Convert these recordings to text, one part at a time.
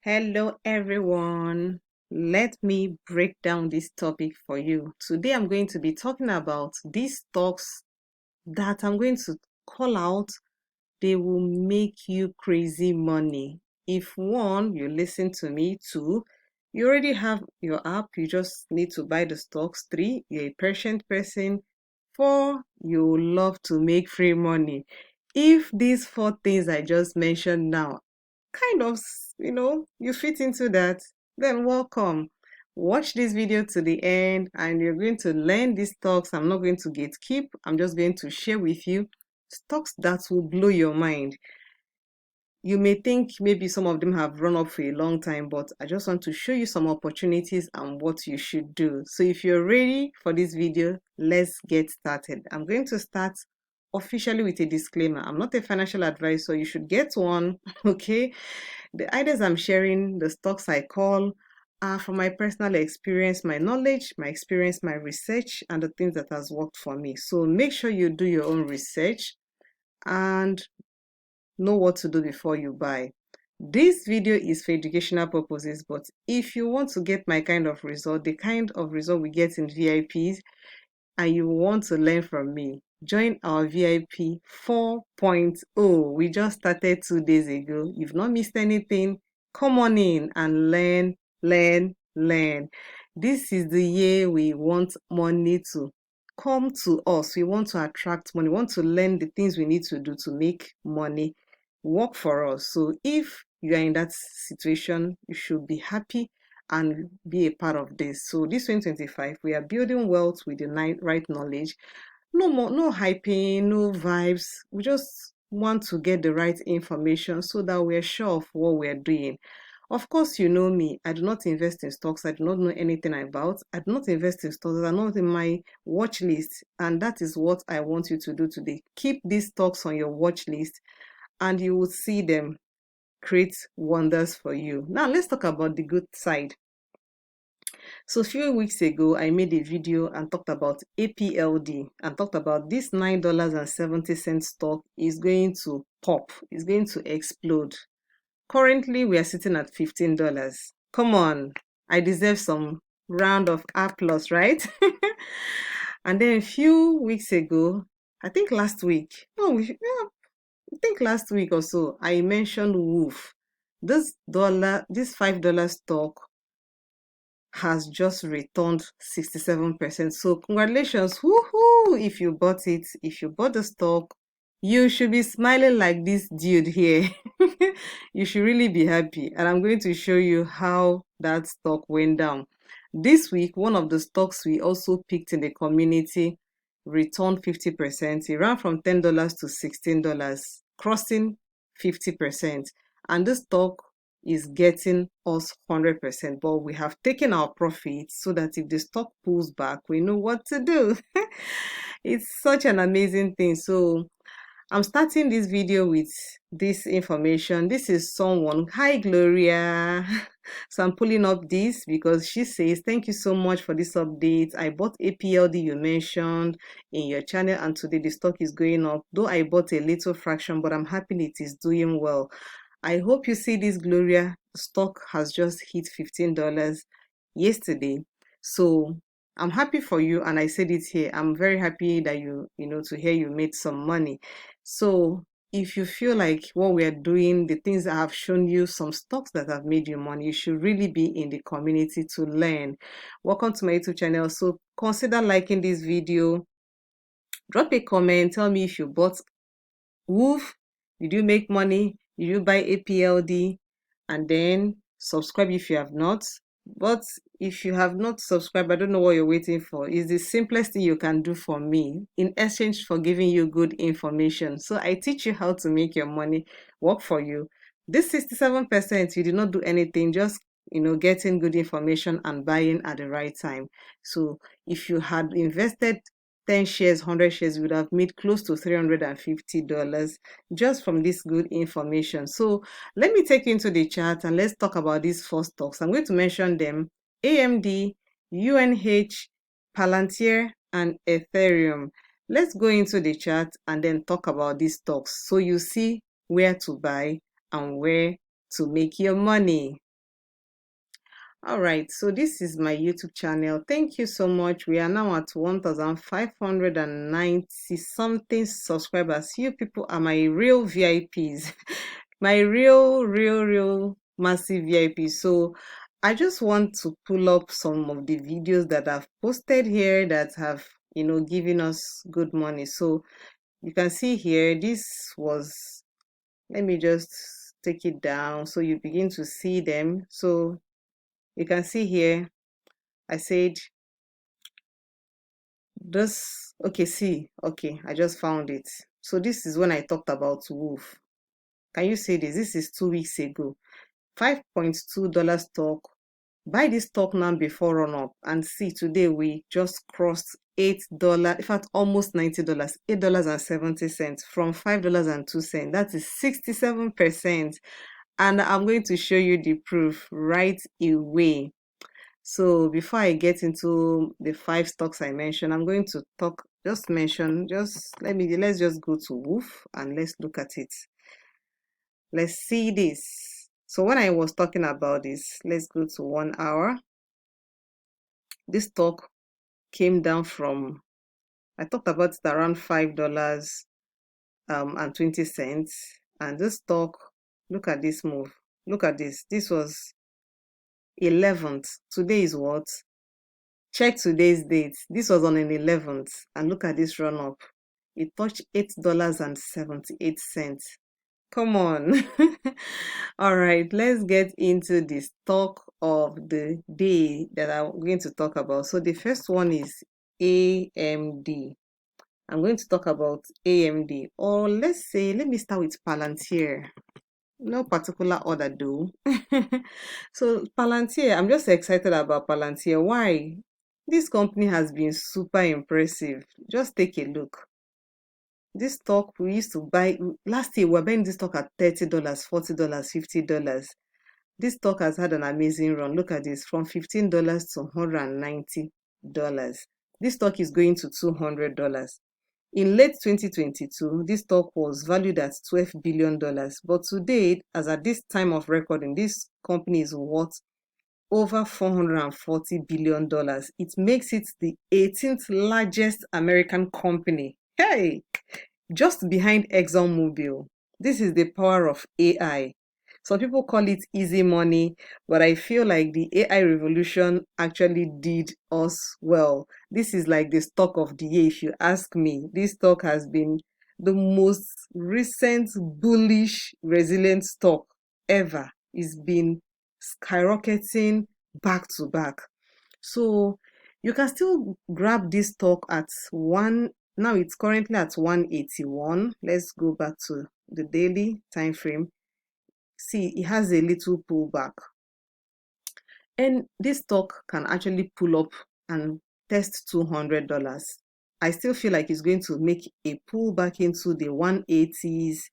Hello, everyone. Let me break down this topic for you. Today, I'm going to be talking about these stocks that I'm going to call out. They will make you crazy money. If one, you listen to me. Two, you already have your app, you just need to buy the stocks. Three, you're a patient person. Four, you love to make free money. If these four things I just mentioned now kind of, you fit into that, then welcome. Watch this video to the end and you're going to learn these stocks. I'm not going to gatekeep. I'm just going to share with you stocks that will blow your mind. You may think maybe some of them have run up for a long time, but I just want to show you some opportunities and what you should do. So if you're ready for this video, let's get started. I'm going to start officially with a disclaimer. I'm not a financial advisor. You should get one, okay? The ideas I'm sharing, the stocks I call, are from my personal experience, my knowledge, my experience, my research, and the things that has worked for me. So make sure you do your own research and know what to do before you buy. This video is for educational purposes, but if you want to get my kind of result, the kind of result we get in VIPs, and you want to learn from me, join our VIP 4.0. We just started 2 days ago. You've not missed anything. Come on in and learn, learn, learn. This is the year we want money to come to us. We want to attract money. We want to learn the things we need to do to make money work for us. So if you are in that situation, you should be happy and be a part of this. So this 2025, we are building wealth with the right knowledge. No more, no hyping, no vibes. We just want to get the right information so that we're sure of what we're doing. Of course, you know me. I do not invest in stocks. I do not know anything about. I do not invest in stocks. They are not in my watch list. And that is what I want you to do today. Keep these stocks on your watch list and you will see them create wonders for you. Now, let's talk about the good side. So a few weeks ago, I made a video and talked about APLD and talked about this $9.70 stock is going to pop, it's going to explode. Currently, we are sitting at $15. Come on, I deserve some round of applause, right? And then a few weeks ago, I think last week, I think last week or so, I mentioned Wolf. This $5 stock has just returned 67%. So congratulations, woohoo! If you bought it, if you bought the stock, you should be smiling like this dude here. You should really be happy. And I'm going to show you how that stock went down. This week, one of the stocks we also picked in the community returned 50%. It ran from $10 to $16, crossing 50%. And this stock is getting us 100%, but we have taken our profits so that if the stock pulls back, we know what to do. It's such an amazing thing. So I'm starting this video with this information. This is someone. Hi, Gloria. So I'm pulling up this because she says, thank you so much for this update. I bought APLD you mentioned in your channel and today the stock is going up. Though I bought a little fraction, but I'm happy it is doing well. I hope you see this, Gloria. Stock has just hit $15 yesterday. So I'm happy for you, and I said it here. I'm very happy that to hear you made some money. So if you feel like what we are doing, the things I have shown you, some stocks that have made you money, you should really be in the community to learn. Welcome to my YouTube channel. So consider liking this video. Drop a comment. Tell me if you bought Wolf. Did you make money? Did you buy APLD? And then subscribe if you have not. But if you have not subscribed, I don't know what you're waiting for. It's the simplest thing you can do for me in exchange for giving you good information. So I teach you how to make your money work for you. This 67%, you did not do anything, just getting good information and buying at the right time. So if you had invested 10 shares, 100 shares, you would have made close to $350 just from this good information. So let me take you into the chart and let's talk about these four stocks. I'm going to mention them: AMD, UNH, Palantir, and Ethereum. Let's go into the chart and then talk about these stocks so you see where to buy and where to make your money. All right, so this is my YouTube channel. Thank you so much. We are now at 1,590 something subscribers. You people are my real VIPs, my real massive VIPs. So I just want to pull up some of the videos that I've posted here that have, given us good money. So you can see here, this was, let me just take it down so you begin to see them. So you can see here, I said this, okay, see, okay, I just found it. So this is when I talked about Wolf. Can you see this? This is 2 weeks ago. $5.2 stock. Buy this stock now before run up. And see, today we just crossed $8, in fact, almost $90, $8.70 from $5.02. That is 67%. And I'm going to show you the proof right away. So before I get into the 5 stocks I mentioned, I'm going to let's just go to Wolf and let's look at it. Let's see this. So when I was talking about this, let's go to 1 hour. This stock came down from, I talked about it around $5 and 20 cents. And this stock, look at this move. Look at this. This was 11th. Today is what? Check today's date. This was on an 11th. And look at this run up. It touched $8.78. Come on. All right, let's get into the stock of the day that I'm going to talk about. So the first one is AMD. I'm going to talk about AMD. Or let me start with Palantir. No particular order though. So Palantir, I'm just excited about Palantir. Why? This company has been super impressive. Just take a look. This stock we used to buy last year, we were buying this stock at $30, $40, $50. This stock has had an amazing run. Look at this, from $15 to $190. This stock is going to $200. In late 2022, this stock was valued at $12 billion. But today, as at this time of recording, this company is worth over $440 billion. It makes it the 18th largest American company. Hey! Just behind ExxonMobil. This is the power of AI. Some people call it easy money, but I feel like the AI revolution actually did us well. This is like the stock of the year, if you ask me. This stock has been the most recent bullish, resilient stock ever. It's been skyrocketing back to back. So you can still grab this stock at one. Now it's currently at 181. Let's go back to the daily time frame. See, it has a little pullback. And this stock can actually pull up and test $200. I still feel like it's going to make a pullback into the 180s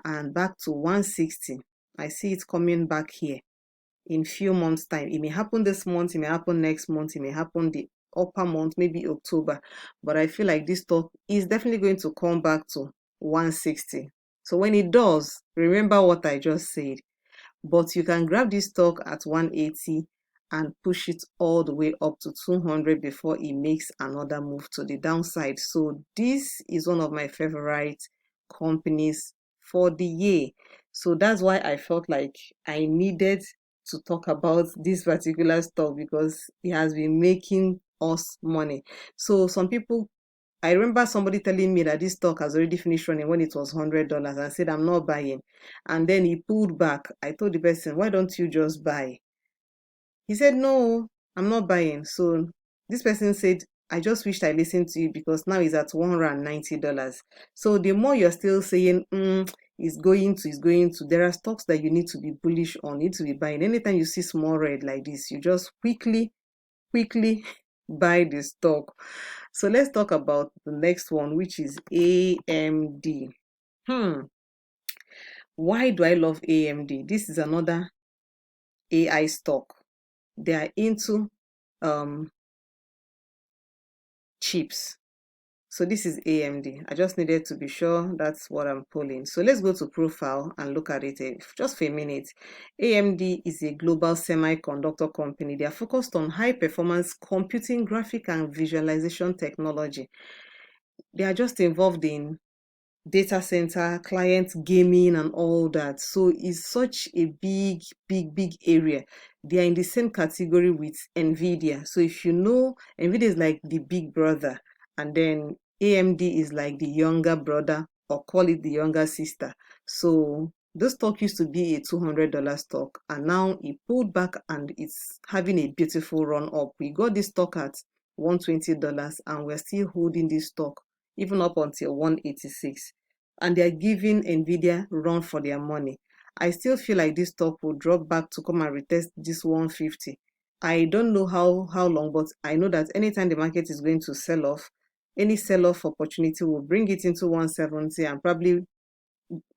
and back to 160. I see it coming back here in few months' time. It may happen this month, it may happen next month, it may happen the upper month, maybe October. But I feel like this stock is definitely going to come back to 160. So when it does, remember what I just said. But you can grab this stock at 180 and push it all the way up to 200 before it makes another move to the downside. So this is one of my favorite companies for the year. So that's why I felt like I needed to talk about this particular stock because it has been making us money. So some people, I remember somebody telling me that this stock has already finished running when it was $100 and said, I'm not buying. And then he pulled back. I told the person, why don't you just buy? He said, no, I'm not buying. So this person said, I just wished I listened to you because now it's at $190. So the more you're still saying, it's going to, there are stocks that you need to be bullish on, need to be buying. Anytime you see small red like this, you just quickly buy the stock. So let's talk about the next one, which is AMD. Why do I love AMD? This is another AI stock. They are into chips. So this is AMD. I just needed to be sure that's what I'm pulling. So let's go to profile and look at it just for a minute. AMD is a global semiconductor company. They are focused on high performance computing, graphic and visualization technology. They are just involved in data center, client gaming, and all that. So it's such a big area. They are in the same category with Nvidia. So if you know, Nvidia is like the big brother, and then AMD is like the younger brother, or call it the younger sister. So this stock used to be a $200 stock, and now it pulled back and it's having a beautiful run up. We got this stock at $120, and we're still holding this stock even up until 186, and they're giving Nvidia run for their money. I still feel like this stock will drop back to come and retest this 150. I don't know how long, but I know that anytime the market is going to sell off, any sell-off opportunity will bring it into 170 and probably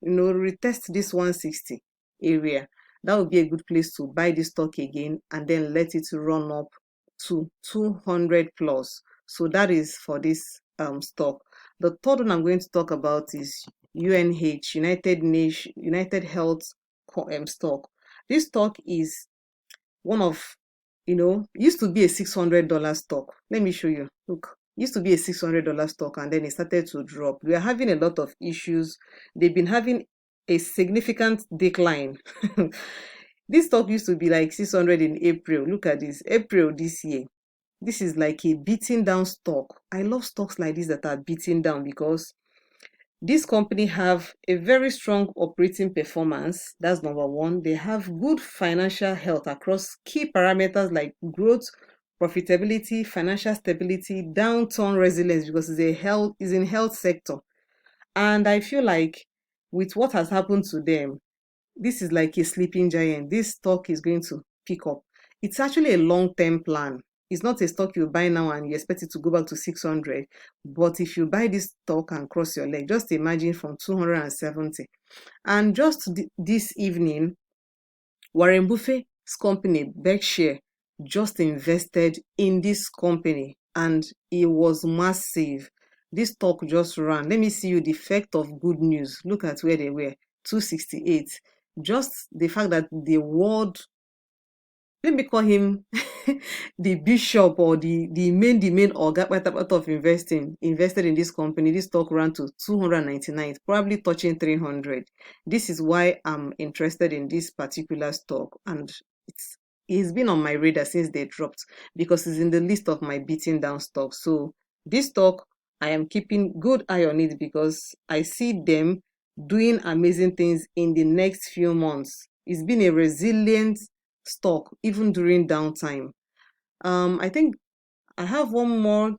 retest this 160 area. That would be a good place to buy this stock again and then let it run up to 200 plus. So that is for this stock. The third one I'm going to talk about is UNH, United Health stock. This stock is one of, used to be a $600 stock. Let me show you. Look, used to be a $600 stock, and then it started to drop. We are having a lot of issues. They've been having a significant decline. This stock used to be like 600 in April. Look at this, April this year. This is like a beaten down stock. I love stocks like this that are beaten down because this company have a very strong operating performance. That's number one. They have good financial health across key parameters like growth, profitability, financial stability, downturn resilience, because it's in health sector. And I feel like with what has happened to them, this is like a sleeping giant. This stock is going to pick up. It's actually a long-term plan. It's not a stock you buy now and you expect it to go back to 600. But if you buy this stock and cross your leg, just imagine from 270. And just this evening, Warren Buffett's company, Berkshire, just invested in this company and it was massive. This stock just ran. Let me see you the effect of good news. Look at where they were, 268. Just the fact that let me call him the bishop or the main organ part of invested in this company. This stock ran to 299, probably touching 300. This is why I'm interested in this particular stock, and it's been on my radar since they dropped because it's in the list of my beaten down stocks. So this stock, I am keeping good eye on it because I see them doing amazing things in the next few months. It's been a resilient stock even during downtime. I think I have one more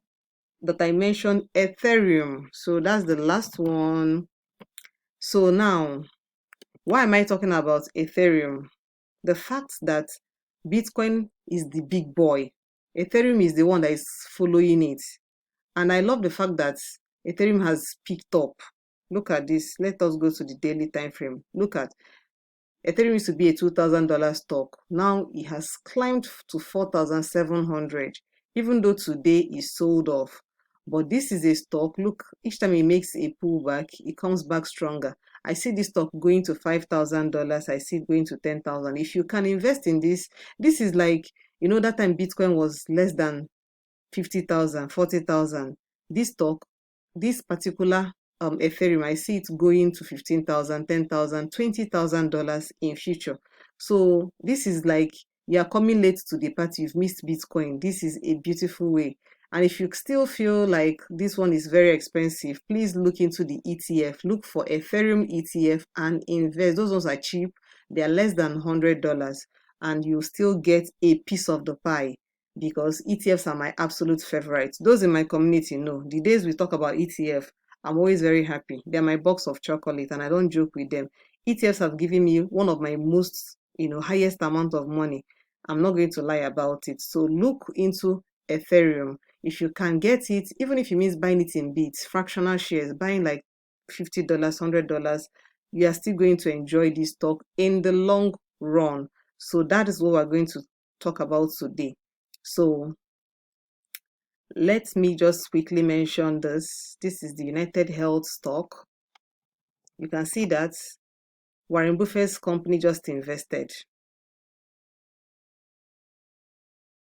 that I mentioned, Ethereum. So that's the last one. So now, why am I talking about Ethereum? The fact that Bitcoin is the big boy, Ethereum is the one that is following it. And I love the fact that Ethereum has picked up. Look at this. Let us go to the daily time frame. Look at Ethereum used to be a $2,000 stock. Now it has climbed to 4,700, even though today is sold off. But this is a stock. Look, each time it makes a pullback, it comes back stronger. I see this stock going to $5,000. I see it going to 10,000. If you can invest in this, this is like, that time Bitcoin was less than 50,000, 40,000. This stock, this particular Ethereum, I see it going to 15,000, 10,000, $20,000 in future. So this is like you are coming late to the party. You've missed Bitcoin. This is a beautiful way. And if you still feel like this one is very expensive, please look into the ETF. Look for Ethereum ETF and invest. Those ones are cheap. They are less than $100, and you still get a piece of the pie, because ETFs are my absolute favorite. Those in my community know the days we talk about ETF, I'm always very happy. They're my box of chocolate and I don't joke with them. ETFs have given me one of my most, highest amount of money. I'm not going to lie about it. So look into Ethereum. If you can get it, even if you means buying it in bits, fractional shares, buying like $50, $100, you are still going to enjoy this stock in the long run. So that is what we're going to talk about today. So Let me just quickly mention this. This is the UnitedHealth stock. You can see that Warren Buffett's company just invested.